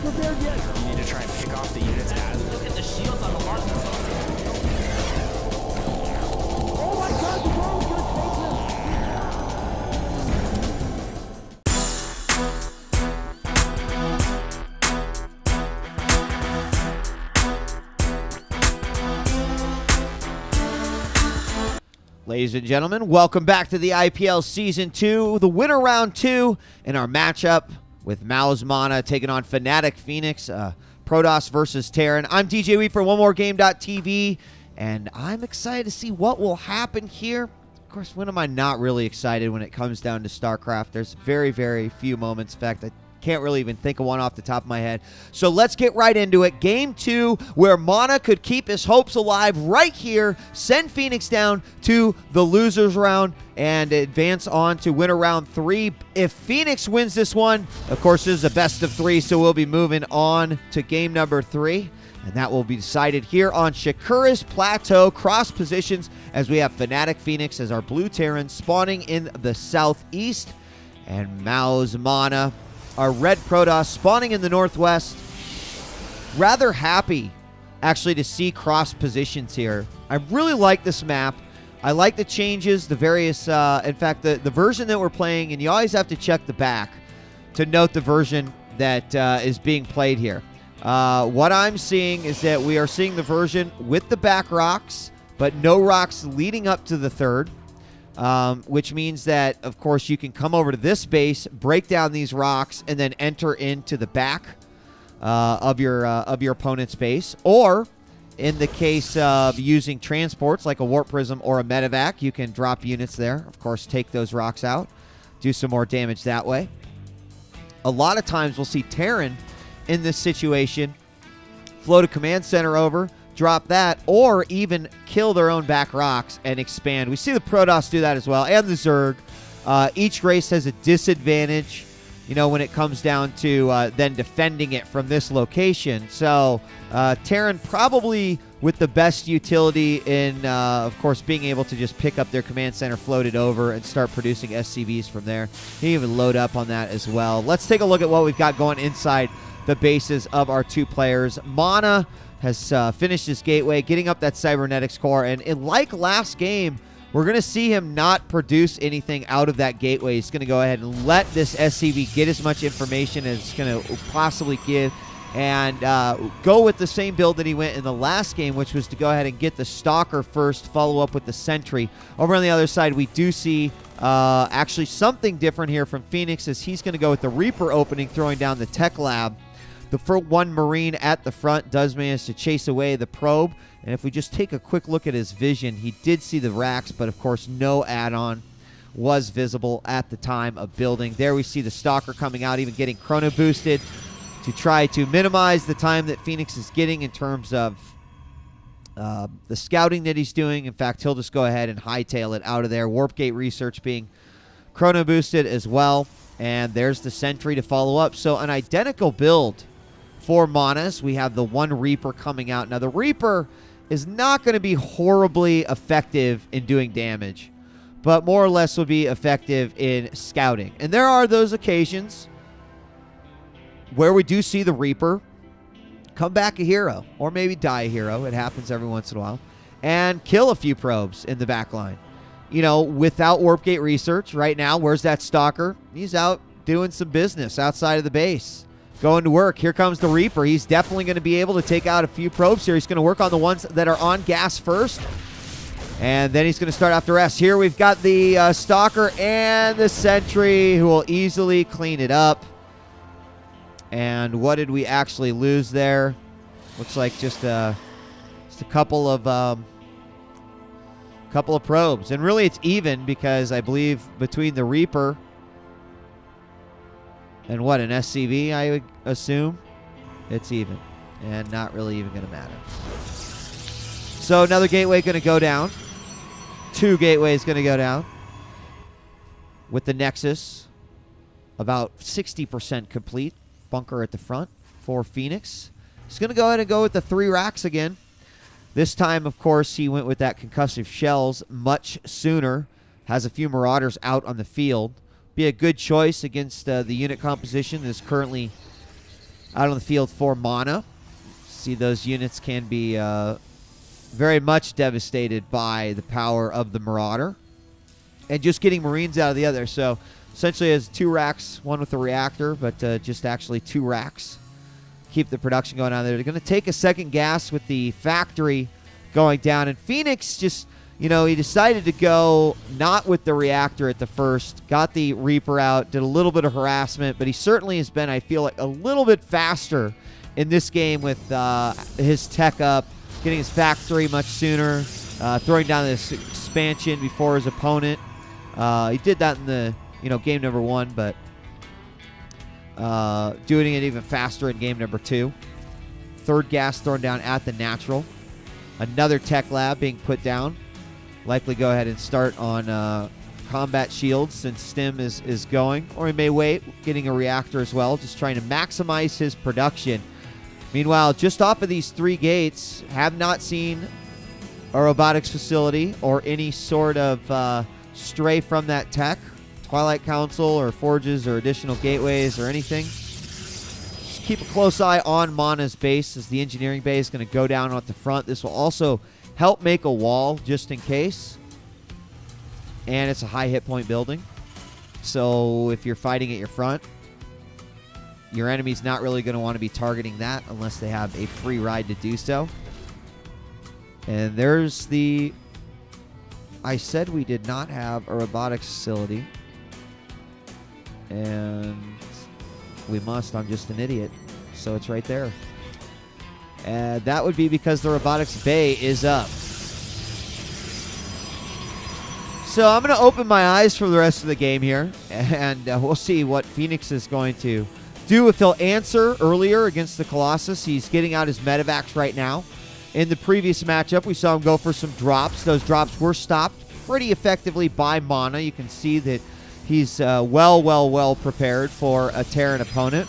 prepared yet. You need to try and pick off the units as. Look at the shields on the mark. Oh my god, the ball's gonna take him. Ladies and gentlemen, welcome back to the IPL Season 2, the winner round 2 in our matchup with Mao's Mana taking on Fenix, Protoss versus Terran. I'm DJ Wee for OneMoreGame.tv, and I'm excited to see what will happen here. Of course, when am I not really excited when it comes down to StarCraft? There's very, very few moments. In fact, I can't really even think of one off the top of my head. So let's get right into it. Game 2, where Mana could keep his hopes alive right here, send Fenix down to the losers round, and advance on to winner round 3. If Fenix wins this one, of course, this is a best of 3, so we'll be moving on to game number 3. And that will be decided here on Shakura's Plateau, cross positions, as we have Fenix as our blue Terran spawning in the southeast, and Mao's Mana, our red Protoss, spawning in the northwest. Rather happy, actually, to see cross positions here. I really like this map. I like the changes, the various, in fact, the version that we're playing, and you always have to check the back to note the version that is being played here. What I'm seeing is that we are seeing the version with the back rocks, but no rocks leading up to the third. Which means that, of course, you can come over to this base, break down these rocks, and then enter into the back of your opponent's base. Or, in the case of using transports like a Warp Prism or a Medevac, you can drop units there. Of course, take those rocks out, do some more damage that way. A lot of times we'll see Terran in this situation float a command center over, drop that, or even kill their own back rocks and expand. We see the Protoss do that as well, and the Zerg. Each race has a disadvantage, you know, when it comes down to then defending it from this location. So Terran probably with the best utility in, of course, being able to just pick up their command center, float it over, and start producing SCVs from there. You can even load up on that as well. Let's take a look at what we've got going inside the bases of our two players. Mana has finished his gateway, getting up that cybernetics core, and like last game, we're going to see him not produce anything out of that gateway. He's going to go ahead and let this SCV get as much information as it's going to possibly give, and go with the same build that he went in the last game, which was to go ahead and get the Stalker first, follow up with the Sentry. Over on the other side, we do see actually something different here from Fenix, as he's going to go with the Reaper opening, throwing down the Tech Lab. The one Marine at the front does manage to chase away the probe. And if we just take a quick look at his vision, he did see the racks, but of course no add-on was visible at the time of building. There we see the Stalker coming out, even getting chrono boosted to try to minimize the time that Fenix is getting in terms of the scouting that he's doing. In fact, he'll just go ahead and hightail it out of there. Warp Gate research being chrono boosted as well. And there's the Sentry to follow up. So an identical build for Manas. We have the one Reaper coming out. Now, the Reaper is not going to be horribly effective in doing damage, but more or less will be effective in scouting. And there are those occasions where we do see the Reaper come back a hero, or maybe die a hero. It happens every once in a while. And kill a few probes in the back line. You know, without Warp Gate research right now, where's that Stalker? He's out doing some business outside of the base, going to work. Here comes the Reaper. He's definitely going to be able to take out a few probes here. He's going to work on the ones that are on gas first, and then he's going to start off the rest. Here we've got the Stalker and the Sentry, who will easily clean it up. And what did we actually lose there? Looks like just a couple of probes. And really it's even, because I believe between the Reaper and what, an SCV, I would assume, it's even. And not really even going to matter. So another gateway going to go down. Two gateways going to go down. With the Nexus about 60% complete. Bunker at the front for Fenix. He's going to go ahead and go with the 3 racks again. This time, of course, he went with that concussive shells much sooner. Has a few Marauders out on the field. Be a good choice against the unit composition that's currently out on the field for Mana. See, those units can be very much devastated by the power of the Marauder. And just getting Marines out of the other. So essentially has 2 racks, one with a reactor, but just actually 2 racks. Keep the production going on there. They're going to take a second gas with the factory going down. And Fenix just, you know, he decided to go not with the reactor at the first. Got the Reaper out, did a little bit of harassment, but he certainly has been, I feel like, a little bit faster in this game with his tech up, getting his factory much sooner, throwing down this expansion before his opponent. He did that in the, you know, game number 1, but doing it even faster in game number 2. Third gas thrown down at the natural. Another tech lab being put down. Likely go ahead and start on combat shields since Stim is going. Or he may wait, getting a reactor as well, just trying to maximize his production. Meanwhile, just off of these 3 gates, have not seen a robotics facility or any sort of stray from that tech. Twilight Council or forges or additional gateways or anything. Just keep a close eye on Mana's base as the engineering bay is going to go down at the front. This will also help make a wall just in case. And it's a high hit point building. So if you're fighting at your front, your enemy's not really going to want to be targeting that unless they have a free ride to do so. And there's the... I said we did not have a robotics facility. And we must. I'm just an idiot. So it's right there. And that would be because the robotics bay is up. So I'm going to open my eyes for the rest of the game here. And we'll see what Fenix is going to do. If he'll answer earlier against the Colossus. He's getting out his medevacs right now. In the previous matchup, we saw him go for some drops. Those drops were stopped pretty effectively by Mana. You can see that he's well prepared for a Terran opponent.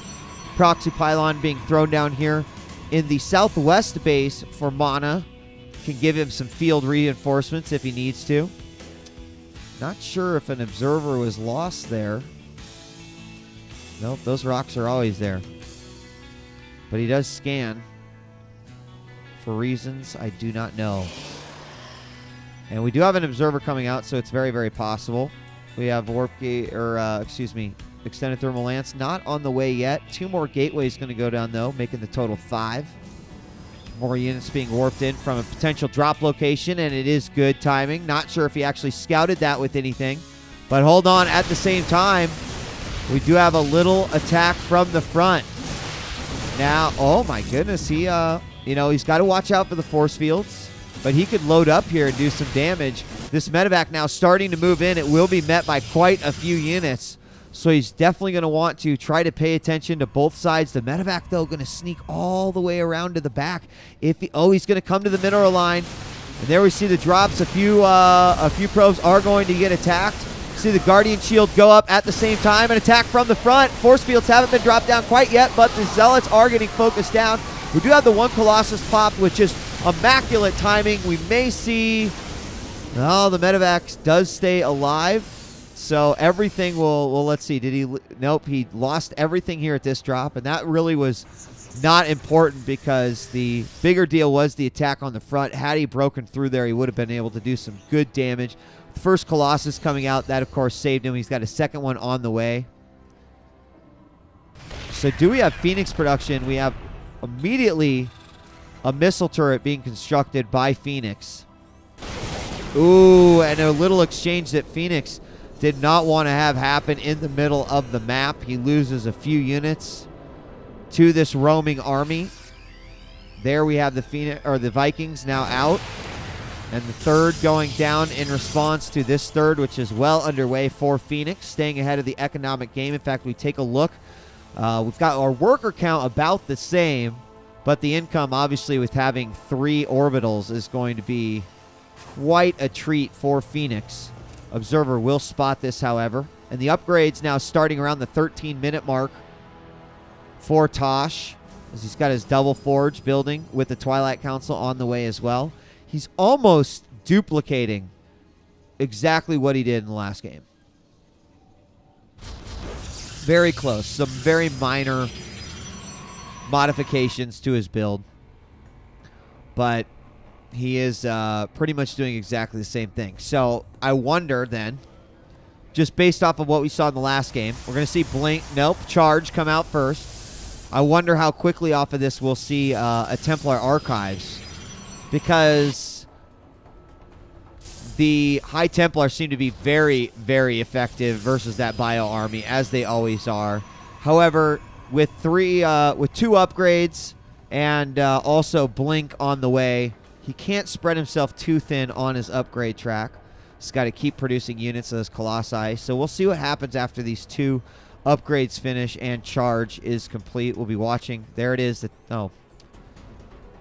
Proxy pylon being thrown down here in the southwest base for Mana. Can give him some field reinforcements if he needs to. Not sure if an observer was lost there. Nope, those rocks are always there. But he does scan for reasons I do not know. And we do have an observer coming out, so it's very possible. We have warp gate, or extended thermal lance not on the way yet. 2 more gateways going to go down though, making the total 5. More units being warped in from a potential drop location, and it is good timing. Not sure if he actually scouted that with anything, but hold on. At the same time, we do have a little attack from the front. Now, oh my goodness, he you know, he's got to watch out for the force fields, but he could load up here and do some damage. This medevac now starting to move in. It will be met by quite a few units, so he's definitely going to want to try to pay attention to both sides. The medevac, though, going to sneak all the way around to the back. He's going to come to the mineral line, and there we see the drops. A few probes are going to get attacked. See the Guardian Shield go up at the same time. An attack from the front. Force fields haven't been dropped down quite yet, but the Zealots are getting focused down. We do have the 1 Colossus popped with just immaculate timing. We may see... Oh, the medevac does stay alive. So everything will let's see. Did he... Nope, he lost everything here at this drop, and that really was not important because the bigger deal was the attack on the front. Had he broken through there, he would have been able to do some good damage. First Colossus coming out, that of course saved him. He's got a second one on the way. So do we have Fenix production? We have immediately a missile turret being constructed by Fenix. Ooh, and a little exchange that Fenix did not want to have happen in the middle of the map. He loses a few units to this roaming army. There we have the Vikings now out. And the third going down in response to this third, which is well underway for Fenix, staying ahead of the economic game. In fact, we take a look. We've got our worker count about the same, but the income, obviously, with having 3 orbitals is going to be quite a treat for Fenix. Observer will spot this, however. And the upgrades now starting around the 13-minute mark for Tosh, as he's got his double forge building with the Twilight Council on the way as well. He's almost duplicating exactly what he did in the last game. Very close. Some very minor modifications to his build. But he is pretty much doing exactly the same thing. So I wonder then, just based off of what we saw in the last game, we're going to see Blink, nope, Charge come out first. I wonder how quickly off of this we'll see a Templar Archives, because the High Templar seem to be very, very effective versus that Bio Army, as they always are. However, with two upgrades and also Blink on the way, he can't spread himself too thin on his upgrade track. He's got to keep producing units of those Colossi. So we'll see what happens after these 2 upgrades finish and Charge is complete. We'll be watching. There it is. Oh,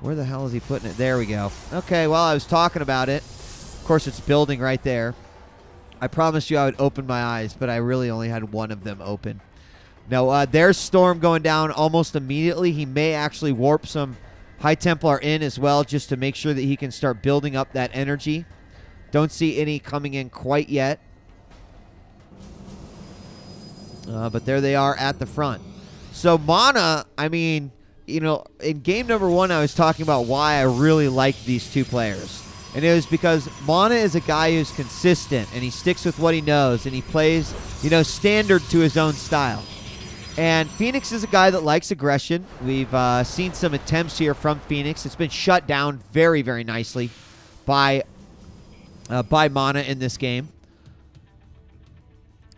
where the hell is he putting it? There we go. Okay, well, I was talking about it. Of course, it's building right there. I promised you I would open my eyes, but I really only had one of them open. Now, there's Storm going down almost immediately. He may actually warp some High Templar in as well, just to make sure that he can start building up that energy. Don't see any coming in quite yet. But there they are at the front. So Mana, I mean, you know, in game number 1, I was talking about why I really liked these 2 players. And it was because Mana is a guy who's consistent, and he sticks with what he knows, and he plays, you know, standard to his own style. And Fenix is a guy that likes aggression. We've seen some attempts here from Fenix. It's been shut down very, very nicely by Mana in this game.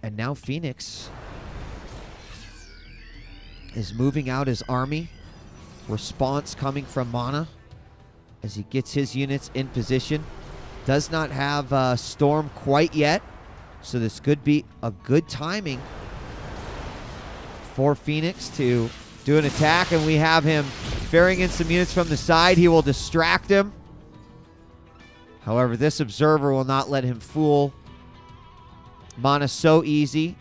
And now Fenix is moving out his army. Response coming from Mana as he gets his units in position. Does not have Storm quite yet, so this could be a good timing for Fenix to do an attack, and we have him ferrying in some units from the side. He will distract him. However, this Observer will not let him fool Mana so easy.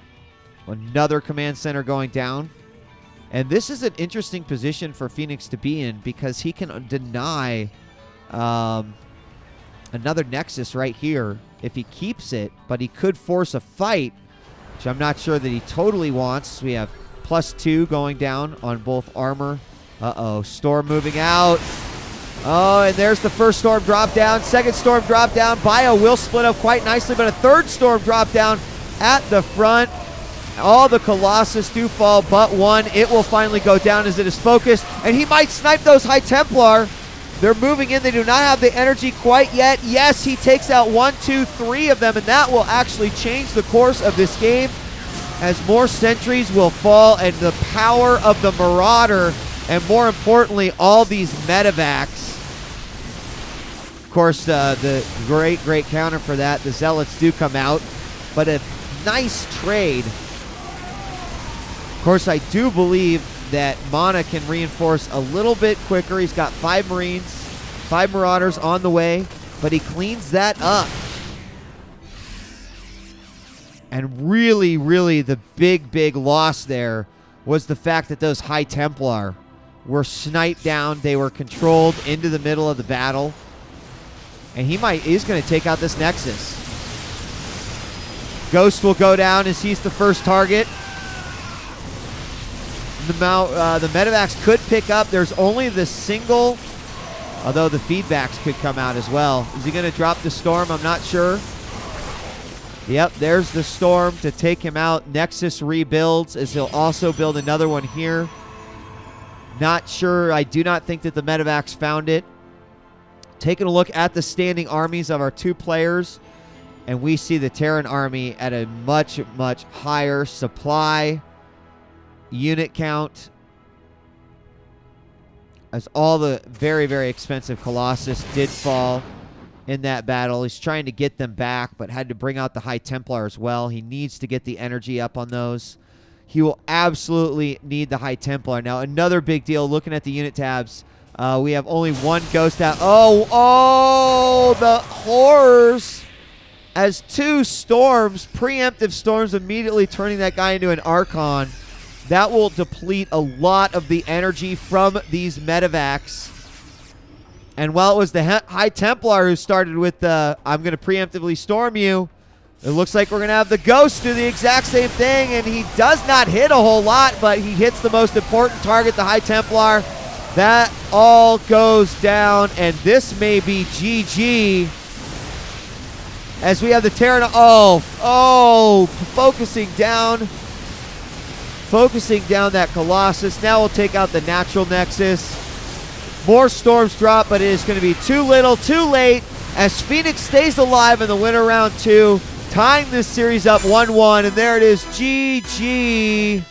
Another command center going down. And this is an interesting position for Fenix to be in, because he can deny another Nexus right here if he keeps it, but he could force a fight, which I'm not sure that he totally wants. We have +2 going down on both armor. Uh-oh, Storm moving out. Oh, and there's the first Storm drop down. Second Storm drop down. Bio will split up quite nicely, but a third Storm drop down at the front. All the Colossus do fall but one. It will finally go down as it is focused, and he might snipe those High Templar. They're moving in. They do not have the energy quite yet. Yes, he takes out 1, 2, 3 of them, and that will actually change the course of this game, as more sentries will fall, and the power of the Marauder, and more importantly, all these medevacs. Of course, the great counter for that, the Zealots do come out, but a nice trade. Of course, I do believe that Mana can reinforce a little bit quicker. He's got 5 Marines, 5 Marauders on the way, but he cleans that up. And really, really the big loss there was the fact that those High Templar were sniped down. They were controlled into the middle of the battle. And he's going to take out this Nexus. Ghost will go down as he's the first target. The medevacs could pick up. There's only the single, although the feedbacks could come out as well. Is he going to drop the Storm? I'm not sure. Yep, there's the Storm to take him out. Nexus rebuilds, as he'll also build another one here. Not sure. I do not think that the medevacs found it. Taking a look at the standing armies of our 2 players, and we see the Terran army at a much higher supply unit count, as all the very expensive Colossus did fall in that battle. He's trying to get them back, but had to bring out the High Templar as well. He needs to get the energy up on those. He will absolutely need the High Templar. Now, another big deal, looking at the unit tabs, we have only 1 Ghost out. Oh, the horrors! As 2 Storms, preemptive Storms, immediately turning that guy into an Archon. That will deplete a lot of the energy from these medevacs. And while it was the High Templar who started with the, I'm going to preemptively storm you, It looks like we're going to have the Ghost do the exact same thing, and he does not hit a whole lot, but he hits the most important target, the High Templar. That all goes down, and this may be GG. As we have the Terran, focusing down that Colossus. Now we'll take out the Natural Nexus. More storms drop, but it is going to be too little, too late, as Fenix stays alive in the winter round 2, tying this series up 1-1, and there it is, GG.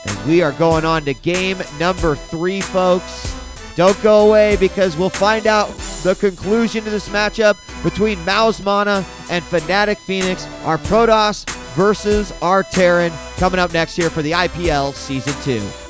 As we are going on to game number 3, folks. Don't go away, because we'll find out the conclusion to this matchup between Mana and Fnatic Fenix, our Protoss versus our Terran, coming up next year for the IPL Season 2.